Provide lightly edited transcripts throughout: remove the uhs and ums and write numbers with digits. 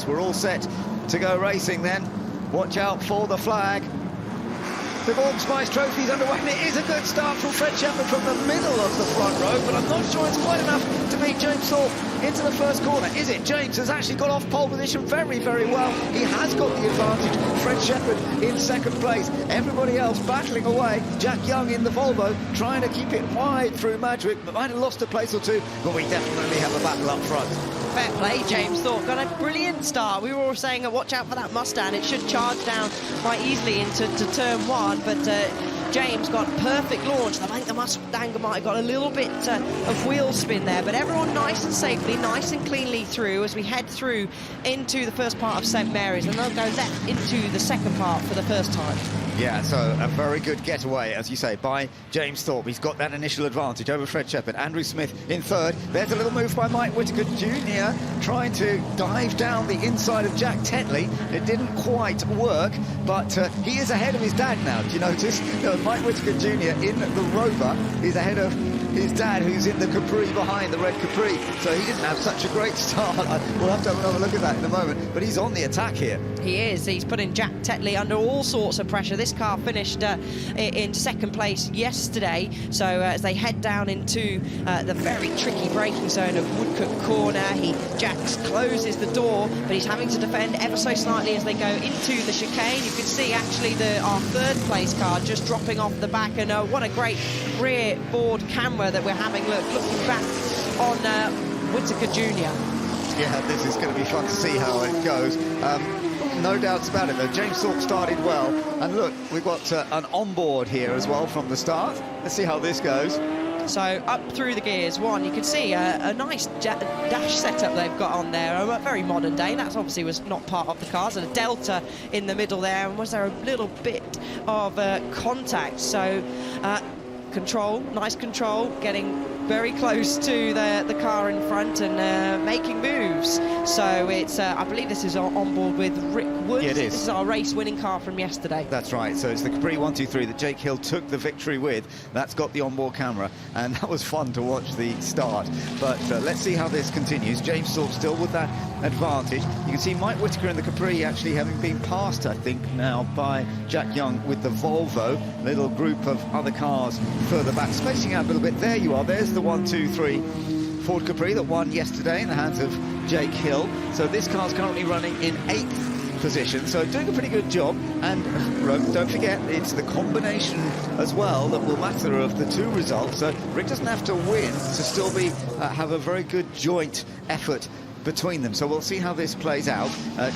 Camaros. We're all set to go racing then. Watch out for the flag. The Golden Spice Trophy's underway, and it is a good start from Fred Shepherd from the middle of the front row, but I'm not sure it's quite enough to beat James Thorpe into the first corner, is it? James has actually got off pole position very, very well. He has got the advantage. Fred Shepherd in second place. Everybody else battling away. Jack Young in the Volvo, trying to keep it wide through Madrid, but might have lost a place or two, but we definitely have a battle up front. Fair play, James Thorpe. Got a brilliant start. We were all saying, watch out for that Mustang. It should charge down quite easily into turn one, but James got perfect launch. I think the Mustang might have got a little bit of wheel spin there, but everyone nice and safely, nice and cleanly through as we head through into the first part of St Mary's, and they'll go left into the second part for the first time. Yeah, so a very good getaway, as you say, by James Thorpe. He's got that initial advantage over Fred Shepherd. Andrew Smith in third. There's a little move by Mike Whitaker Jr. trying to dive down the inside of Jack Tetley. It didn't quite work, but he is ahead of his dad now. Do you notice? Mike Whitaker Jr. in the Rover is ahead of his dad, who's in the Capri behind, the red Capri. So he didn't have such a great start. We'll have to have another look at that in a moment. But he's on the attack here. He is. He's putting Jack Tetley under all sorts of pressure. This car finished in second place yesterday. So as they head down into the very tricky braking zone of Woodcote Corner, Jack closes the door, but he's having to defend ever so slightly as they go into the chicane. You can see actually our third place car just dropping off the back, and what a great rear board camera that we're having looking back on Whitaker Jr. Yeah, this is going to be fun to see how it goes. No doubts about it, though. James Thorpe started well. And look, we've got an onboard here as well from the start. Let's see how this goes. So up through the gears, you can see a nice dash setup they've got on there, very modern day. That obviously was not part of the cars, and a delta in the middle there, and was there a little bit of contact. So nice control, getting very close to the car in front and making moves. So it's I believe this is on board with Rick Wood. Yeah, it is. This is our race winning car from yesterday. That's right. So it's the Capri 123 that Jake Hill took the victory with. That's got the onboard camera, and that was fun to watch the start. But let's see how this continues. James Thorpe still with that advantage. You can see Mike Whitaker in the Capri actually having been passed, I think, now by Jack Young with the Volvo. Little group of other cars further back, spacing out a little bit. There you are. There's the 1, 2, 3 Ford Capri that won yesterday in the hands of Jake Hill. So this car's currently running in 8th position, so doing a pretty good job. And don't forget, it's the combination as well that will matter of the two results. So Rick doesn't have to win to still be have a very good joint effort between them. So we'll see how this plays out.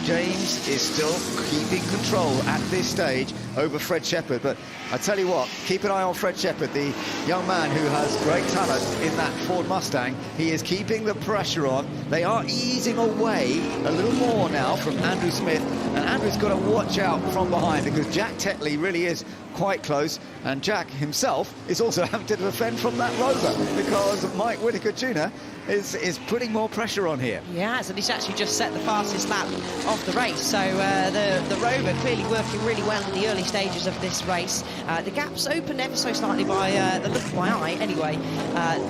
James is still keeping control at this stage over Fred Shepherd, but I tell you what, keep an eye on Fred Shepherd, the young man who has great talent in that Ford Mustang. He is keeping the pressure on. They are easing away a little more now from Andrew Smith, and Andrew's got to watch out from behind because Jack Tetley really is quite close, and Jack himself is also having to defend from that Rover because Mike Whitaker Jr. is putting more pressure on here. Yes, and he's actually just set the fastest lap of the race. So the Rover clearly working really well in the early stages of this race. The gap's opened ever so slightly by the look of my eye, anyway,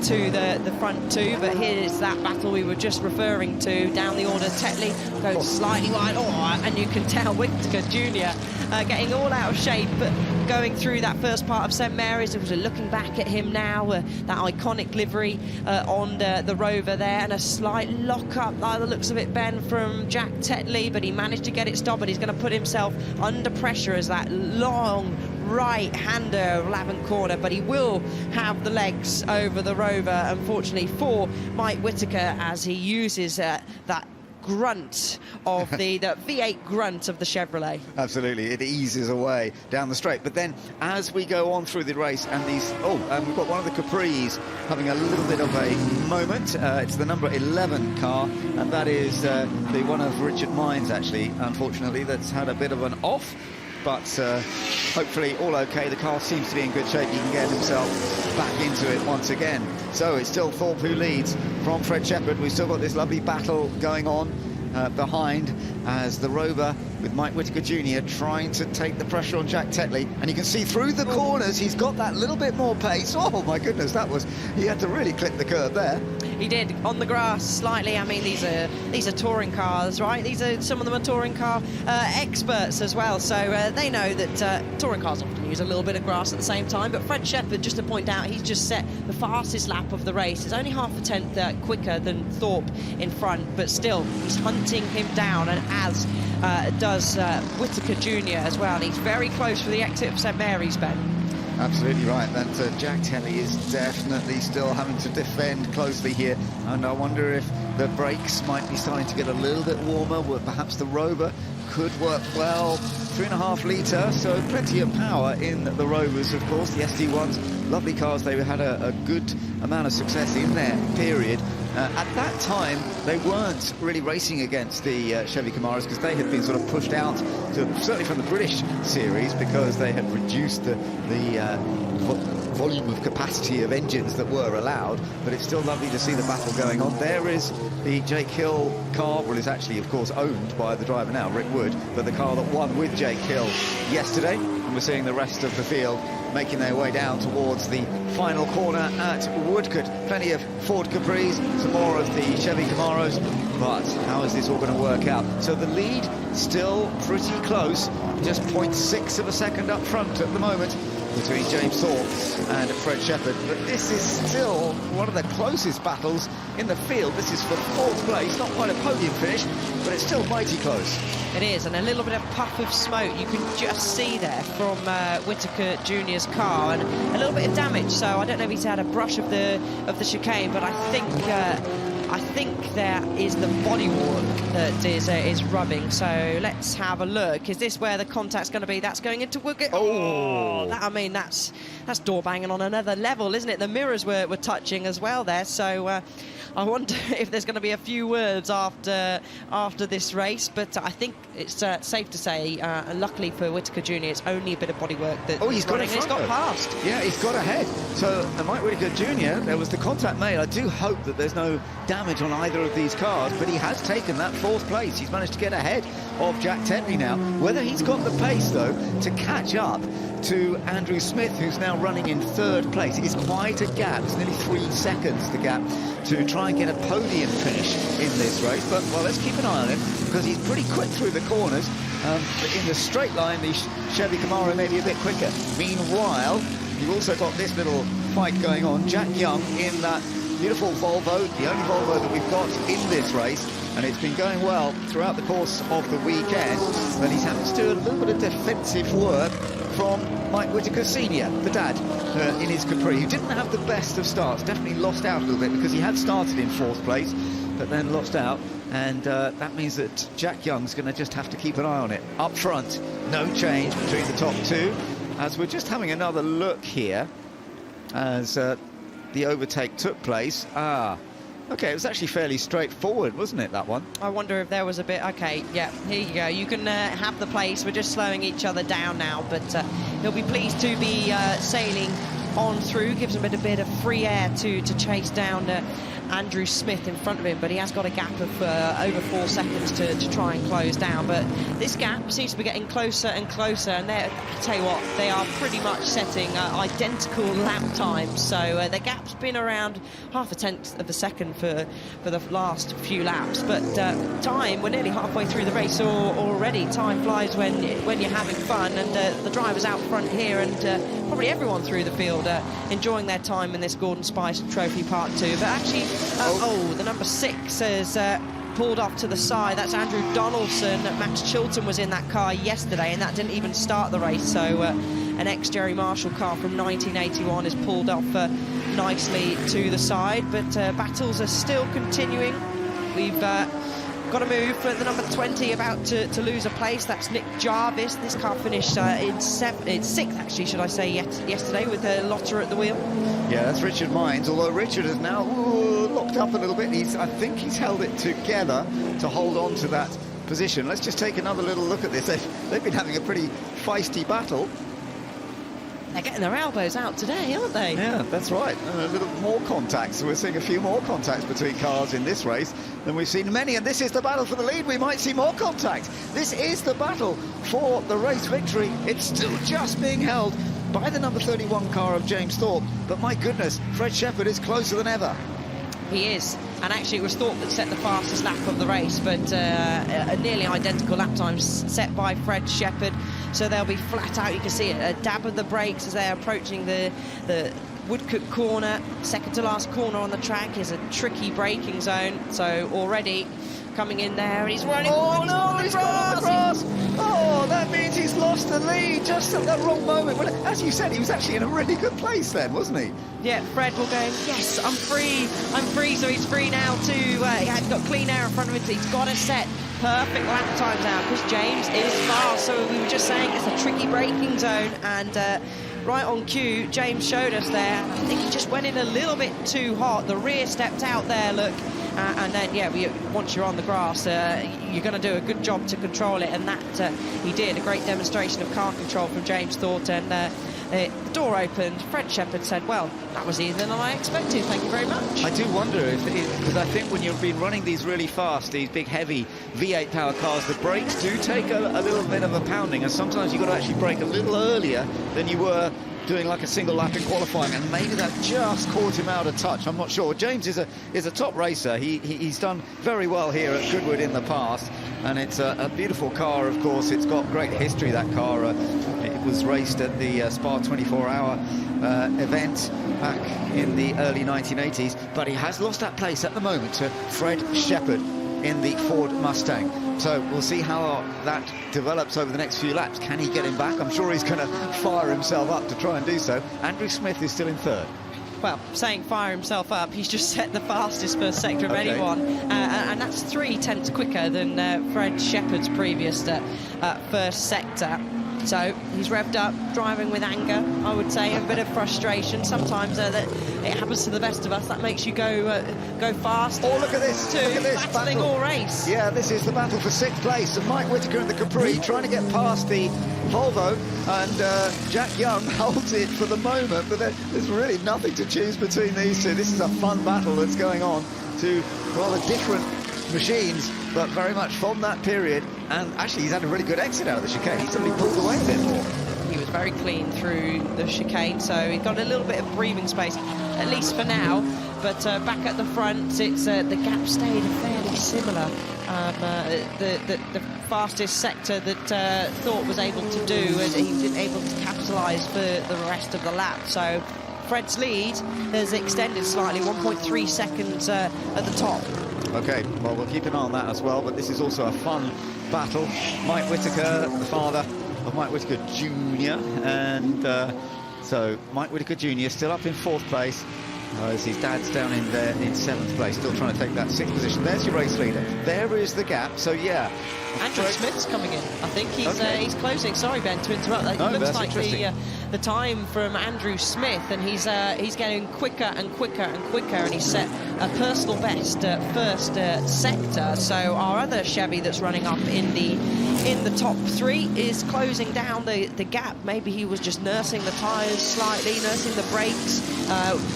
to the front two. But here's that battle we were just referring to down the order. Tetley goes slightly wide, and you can tell Whitaker Jr. Getting all out of shape, but going through that first part of St Mary's. It was looking back at him now, that iconic livery on the Rover there, and a slight lock-up by the looks of it, Ben, from Jack Tetley, but he managed to get it stopped, and he's going to put himself under pressure as that long right-hander of Lavant Corner, but he will have the legs over the Rover, unfortunately, for Mike Whitaker, as he uses that grunt of the V8 grunt of the Chevrolet. Absolutely, it eases away down the straight. But then as we go on through the race, and we've got one of the Capris having a little bit of a moment. It's the number 11 car, and that is the one of Richard Mines, actually, unfortunately, that's had a bit of an off. But hopefully all okay. The car seems to be in good shape. He can get himself back into it once again. So it's still Thorpe who leads from Fred Shepherd. We've still got this lovely battle going on behind as the Rover with Mike Whitaker Jr. trying to take the pressure on Jack Tetley. And you can see through the corners, he's got that little bit more pace. Oh my goodness, he had to really clip the curb there. He did, on the grass slightly. I mean, these are touring cars, right? Some of them are touring car experts as well, so they know that touring cars often use a little bit of grass at the same time. But Fred Shepherd, just to point out, he's just set the fastest lap of the race. It's only half a tenth quicker than Thorpe in front, but still, he's hunting him down, and as does Whitaker Jr. as well. And he's very close for the exit of St Mary's, Ben. Absolutely right. That Jack Telly is definitely still having to defend closely here, and I wonder if the brakes might be starting to get a little bit warmer. Well, perhaps the Rover could work well. 3.5 litre, so plenty of power in the Rovers, of course. The SD1s, lovely cars. They had a good amount of success in their period. At that time, they weren't really racing against the Chevy Camaros, because they had been sort of pushed out, certainly from the British series, because they had reduced the volume of capacity of engines that were allowed. But it's still lovely to see the battle going on. There is the Jake Hill car. Well, it's actually, of course, owned by the driver now, Rick Wood, but the car that won with Jake Hill yesterday. And we're seeing the rest of the field making their way down towards the final corner at Woodcote. Plenty of Ford Capris, some more of the Chevy Camaros, but how is this all going to work out? So the lead still pretty close, just 0.6 of a second up front at the moment between James Thorpe and Fred Shepherd. But this is still one of the closest battles in the field. This is for 4th place, not quite a podium finish, but it's still mighty close. It is, and a little bit of puff of smoke you can just see there from Whitaker Jr.'s car, and a little bit of damage. So I don't know if he's had a brush of the chicane, but I think there is the bodywork that is rubbing. So let's have a look. Is this where the contact's going to be? That's going into Woodcote. Oh, I mean, that's door banging on another level, isn't it? The mirrors were touching as well there. So I wonder if there's going to be a few words after this race, but I think it's safe to say, luckily for Whitaker Jr., it's only a bit of bodywork that he's got it. He's got past. Yeah, he's got ahead. So Mike Whitaker Jr., there was the contact made. I do hope that there's no damage on either of these cars, but he has taken that 4th place. He's managed to get ahead of Jack Tenley now. Whether he's got the pace, though, to catch up to Andrew Smith, who's now running in 3rd place. It is quite a gap. It's nearly 3 seconds, the gap, to try and get a podium finish in this race. But, well, let's keep an eye on him, because he's pretty quick through the corners. But in the straight line, the Chevy Camaro may be a bit quicker. Meanwhile, you've also got this little fight going on. Jack Young in that beautiful Volvo, the only Volvo that we've got in this race, and it's been going well throughout the course of the weekend. But he's having to do a little bit of defensive work from Mike Whitaker Sr., the dad, in his Capri, who didn't have the best of starts, definitely lost out a little bit, because he had started in 4th place, but then lost out, and that means that Jack Young's going to just have to keep an eye on it. Up front, no change between the top two, as we're just having another look here, as the overtake took place. Okay, it was actually fairly straightforward, wasn't it, that one? I wonder if there was a bit... Okay, yeah, here you go. You can have the place. We're just slowing each other down now, but he'll be pleased to be sailing on through. Gives him a bit of free air to chase down Andrew Smith in front of him, but he has got a gap of over 4 seconds to try and close down. But this gap seems to be getting closer and closer, and I tell you what, they are pretty much setting identical lap times. So the gap's been around half a tenth of a second for the last few laps. But time, we're nearly halfway through the race already. Time flies when you're having fun, and the drivers out front here, and probably everyone through the field enjoying their time in this Gordon Spice Trophy Part 2. But actually, the number 6 is pulled off to the side. That's Andrew Donaldson. Max Chilton was in that car yesterday, and that didn't even start the race. So an ex-Jerry Marshall car from 1981 is pulled off nicely to the side. But battles are still continuing. We've got a move for the number 20 about to lose a place. That's Nick Jarvis. This car finished in 6th, actually, should I say, yesterday, with Lotter at the wheel. Yeah, that's Richard Mines, although Richard is now locked up a little bit. I think he's held it together to hold on to that position. Let's just take another little look at this. They've been having a pretty feisty battle. They're getting their elbows out today, aren't they? Yeah, that's right. And a little more contacts. We're seeing a few more contacts between cars in this race than we've seen many. And this is the battle for the lead. We might see more contact. This is the battle for the race victory. It's still just being held by the number 31 car of James Thorpe. But my goodness, Fred Shepherd is closer than ever. He is, and actually it was Thorpe that set the fastest lap of the race, but a nearly identical lap time set by Fred Shepherd, so they'll be flat out. You can see a dab of the brakes as they're approaching the Woodcook corner. Second to last corner on the track is a tricky braking zone, so already coming in there, and he's running. Oh no, he's gone on the grass. Oh, that means he's lost the lead just at that wrong moment. Well, as you said, he was actually in a really good place then, wasn't he? Yeah, Fred will go, yes, I'm free, so he's free now too. He's got clean air in front of him, so he's got to set perfect lap times out, because James is fast. So we were just saying it's a tricky braking zone, and right on cue, James showed us there. I think he just went in a little bit too hot. The rear stepped out there, look. And then, yeah, once you're on the grass, you're going to do a good job to control it, and that he did. A great demonstration of car control from James Thorpe, and the door opened. Fred Shepherd said, well, that was easier than I expected, thank you very much. I do wonder if, because I think when you've been running these really fast, these big, heavy V8 power cars, the brakes do take a little bit of a pounding, and sometimes you've got to actually brake a little earlier than you were doing like a single lap in qualifying, and maybe that just caught him out of touch. I'm not sure. James is a top racer. He's done very well here at Goodwood in the past, and it's a beautiful car. Of course, it's got great history, that car. It was raced at the Spa 24-hour event back in the early 1980s, but he has lost that place at the moment to Fred Shepherd in the Ford Mustang. So we'll see how that develops over the next few laps. Can he get him back? I'm sure he's going to fire himself up to try and do so. Andrew Smith is still in third. Well, saying fire himself up, he's just set the fastest first sector of anyone, and that's 3/10 quicker than Fred Shepherd's previous first sector. So he's revved up, driving with anger, I would say, a bit of frustration. Sometimes that it happens to the best of us. That makes you go fast. Oh, look at this! Look at this battling battle. all race. Yeah, this is the battle for 6th place. And Mike Whitaker in the Capri trying to get past the Volvo, and Jack Young holds it for the moment. But there's really nothing to choose between these two. This is a fun battle that's going on. Two rather different machines, but very much from that period. And actually, he's had a really good exit out of the chicane. He's only pulled away a bit more. He was very clean through the chicane, so he got a little bit of breathing space, at least for now. But back at the front, it's the gap stayed fairly similar. The fastest sector that Thorpe was able to do, and he was able to capitalise for the rest of the lap. So Fred's lead has extended slightly, 1.3 seconds at the top. Okay, well, we'll keep an eye on that as well, but this is also a fun battle. Mike Whitaker, the father of Mike Whitaker Jr., and so Mike Whitaker Jr. still up in 4th place, as his dad's down in there in 7th place, still trying to take that 6th position. There's your race leader. There is the gap, so yeah. Andrew Smith's coming in. I think he's closing. Sorry, Ben, to interrupt. It looks like the time from Andrew Smith, and he's getting quicker and quicker and quicker, and he's set a personal best first sector. So our other Chevy that's running up in the top 3 is closing down the gap. Maybe he was just nursing the tyres slightly, nursing the brakes,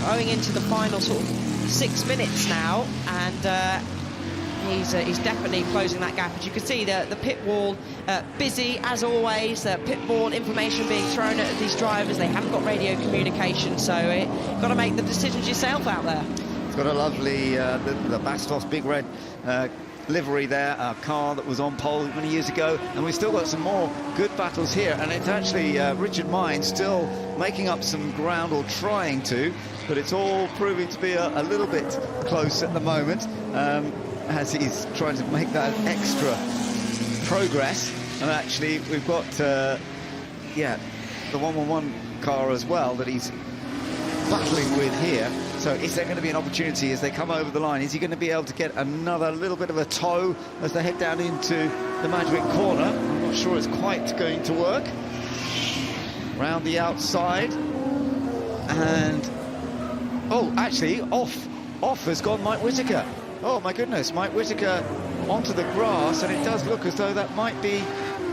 going into the final sort of 6 minutes now, and he's definitely closing that gap. As you can see, the pit wall busy as always. Pit wall information being thrown at these drivers. They haven't got radio communication, so you've got to make the decisions yourself out there. It's got a lovely the Bastos big red livery there, a car that was on pole many years ago, and we've still got some more good battles here. And it's actually Richard Mines still making up some ground, or trying to, but it's all proving to be a little bit close at the moment, as he's trying to make that extra progress. And actually we've got the 111 car as well that he's battling with here. So is there going to be an opportunity as they come over the line? Is he going to be able to get another little bit of a tow as they head down into the Madwick corner? I'm not sure it's quite going to work. Round the outside, and actually off has gone Mike Whitaker. Oh my goodness, Mike Whitaker onto the grass, and it does look as though that might be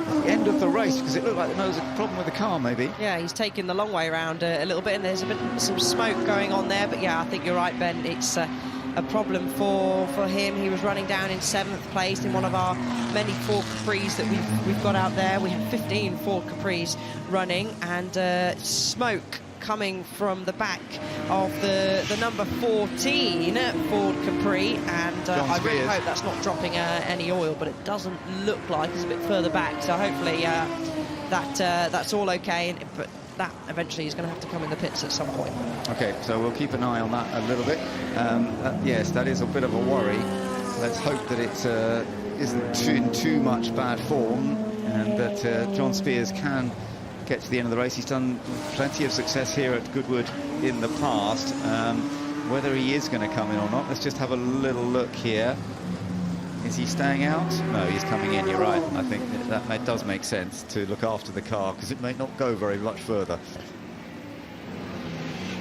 the end of the race, because it looked like there was a problem with the car, maybe. Yeah, he's taken the long way around a little bit, and there's some smoke going on there. But yeah, I think you're right, Ben. It's a problem for him. He was running down in 7th place in one of our many Ford Capris that we've got out there. We have 15 Ford Capris running, and smoke coming from the back of the number 14 Ford Capri, and I really hope that's not dropping any oil, but it doesn't look like. It's a bit further back, so hopefully that's all okay, but that eventually is going to have to come in the pits at some point. Okay, so we'll keep an eye on that a little bit. Yes, that is a bit of a worry. Let's hope that it isn't in too much bad form, and that John Spears can get to the end of the race. He's done plenty of success here at Goodwood in the past. Whether he is going to come in or not, let's just have a little look here. Is he staying out? No, he's coming in, you're right. I think that does make sense to look after the car, because it may not go very much further.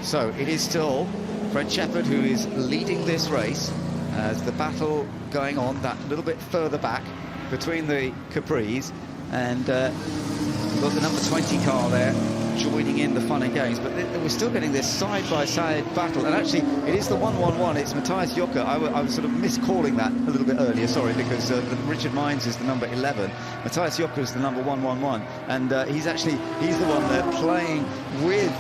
So it is still Fred Shepherd who is leading this race, as the battle going on that little bit further back between the Capris, and we've got the number 20 car there joining in the fun and games, but we're still getting this side-by-side battle. And actually, it is the 111. It's Matthias Jocker. I was sort of miscalling that a little bit earlier, sorry, because Richard Mines is the number 11. Matthias Jocker is the number 111, and he's the one there playing with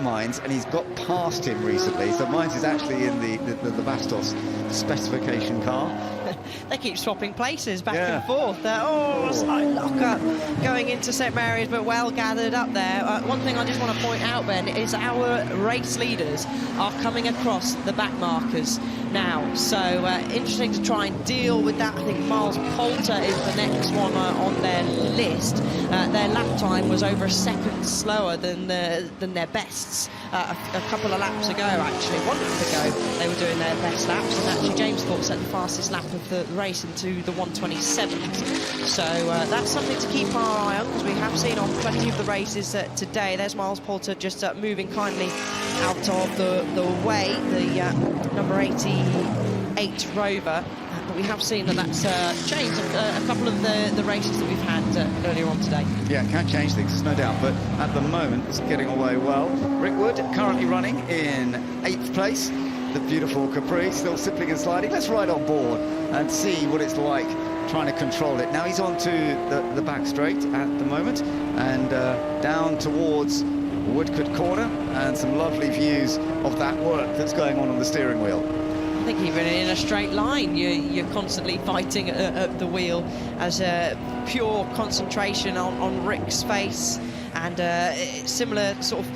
Mines, and he's got past him recently. So Mines is actually in the Bastos specification car. They keep swapping places back and forth. A slight lock-up going into St Mary's, but well gathered up there. One thing I just want to point out, Ben, is our race leaders are coming across the back markers now. So interesting to try and deal with that. I think Miles Poulter is the next one on their list. Their lap time was over a second slower than their bests a couple of laps ago, actually. 1 lap ago, they were doing their best laps, and actually James Thorpe set the fastest lap of the race into the 1:27. So that's something to keep our eye on, because we have seen on plenty of the races today. There's Miles Poulter just moving kindly out of the way, the number 88 Rover. But we have seen that's changed a couple of the races that we've had earlier on today. Yeah, it can change things, there's no doubt, but at the moment it's getting away well. Rick Wood currently running in 8th place. The beautiful Capri still slipping and sliding. Let's ride on board and see what it's like trying to control it. Now he's on to the back straight at the moment, and down towards Woodcote Corner, and some lovely views of that work that's going on the steering wheel. I think even in a straight line, you're constantly fighting at the wheel, as pure concentration on Rick's face, and similar sort of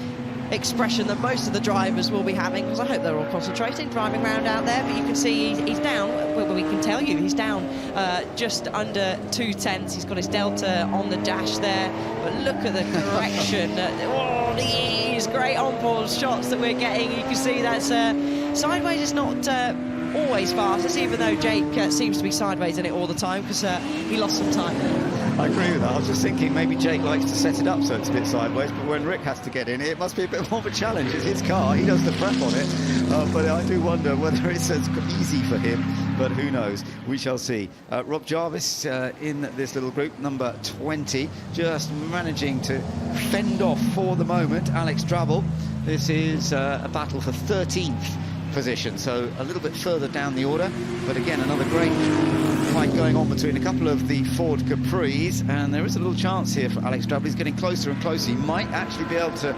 expression that most of the drivers will be having, because I hope they're all concentrating driving around out there. But you can see he's down, well, we can tell you he's down just under 2/10. He's got his delta on the dash there, but look at the correction. Oh, the ease, great on-board shots that we're getting. You can see that's sideways is not always fastest, even though Jake seems to be sideways in it all the time, because he lost some time there. I agree with that. I was just thinking maybe Jake likes to set it up so it's a bit sideways, but when Rick has to get in it must be a bit more of a challenge. It's his car, he does the prep on it, but I do wonder whether it's as easy for him, but who knows, we shall see. Rob Jarvis in this little group, number 20, just managing to fend off for the moment Alex Drabble. This is a battle for 13th position, so a little bit further down the order, but again another great fight going on between a couple of the Ford Capris, and there is a little chance here for Alex Drabble. He's getting closer and closer. He might actually be able to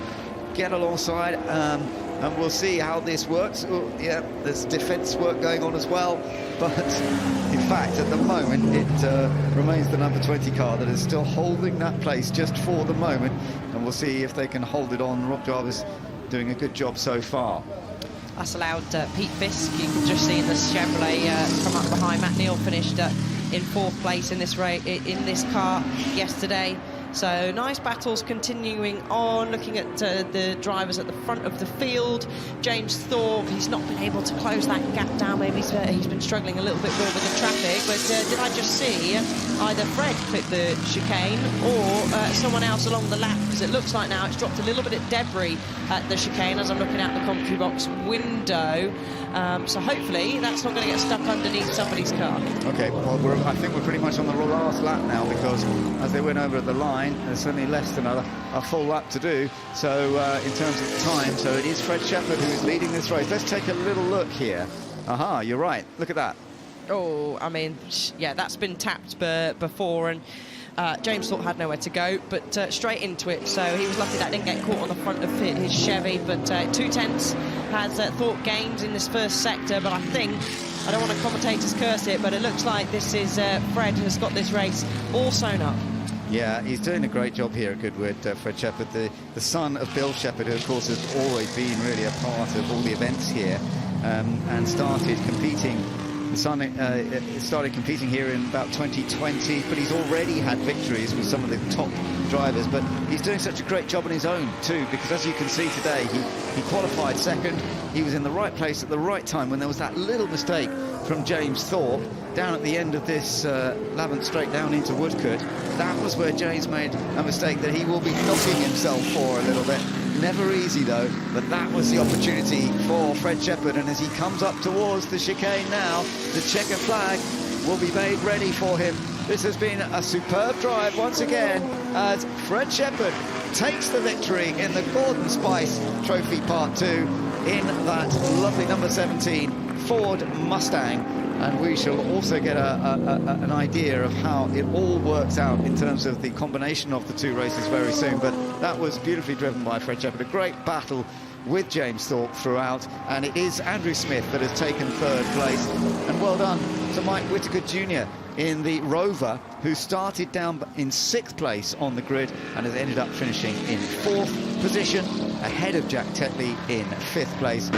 get alongside, and we'll see how this works. Oh, yeah, there's defence work going on as well, but in fact at the moment it remains the number 20 car that is still holding that place just for the moment, and we'll see if they can hold it on. Rob Jarvis doing a good job so far. That's allowed Pete Fisk. You can just see the Chevrolet come up behind. Matt Neal finished in 4th place in this race, in this car yesterday. So nice battles continuing on. Looking at the drivers at the front of the field, James Thorpe, he's not been able to close that gap down. Maybe he's been struggling a little bit more with the traffic. But did I just see either Fred clip the chicane or someone else along the lap? Because it looks like now it's dropped a little bit of debris at the chicane as I'm looking out the commentary box window. So hopefully that's not going to get stuck underneath somebody's car. Okay, well, I think we're pretty much on the last lap now, because as they went over the line, there's only less than a full lap to do. So in terms of time, so it is Fred Shepherd who is leading this race. Let's take a little look here. Aha, you're right. Look at that. Oh, I mean, yeah, that's been tapped before, and James Thorpe had nowhere to go, but straight into it, so he was lucky that didn't get caught on the front of his Chevy. But 2/10 has Thorpe gained in this first sector, but I think, I don't want to commentator's curse it, but it looks like this is Fred has got this race all sewn up. Yeah, he's doing a great job here at Goodwood, Fred Shepherd, the son of Bill Shepherd, who of course has always been really a part of all the events here, and started competing. The son started competing here in about 2020, but he's already had victories with some of the top drivers. But he's doing such a great job on his own too, because as you can see today, he qualified second. He was in the right place at the right time when there was that little mistake from James Thorpe down at the end of this Lavant straight down into Woodcote. That was where James made a mistake that he will be knocking himself for a little bit. Never easy though, but that was the opportunity for Fred Shepherd, and as he comes up towards the chicane now, the checker flag will be made ready for him. This has been a superb drive once again as Fred Shepherd takes the victory in the Gordon Spice Trophy Part 2 in that lovely number 17 Ford Mustang. And we shall also get an idea of how it all works out in terms of the combination of the two races very soon. But that was beautifully driven by Fred Shepherd. A great battle with James Thorpe throughout. And it is Andrew Smith that has taken third place. And well done to Mike Whitaker Jr. in the Rover, who started down in 6th place on the grid and has ended up finishing in 4th position, ahead of Jack Tetley in 5th place.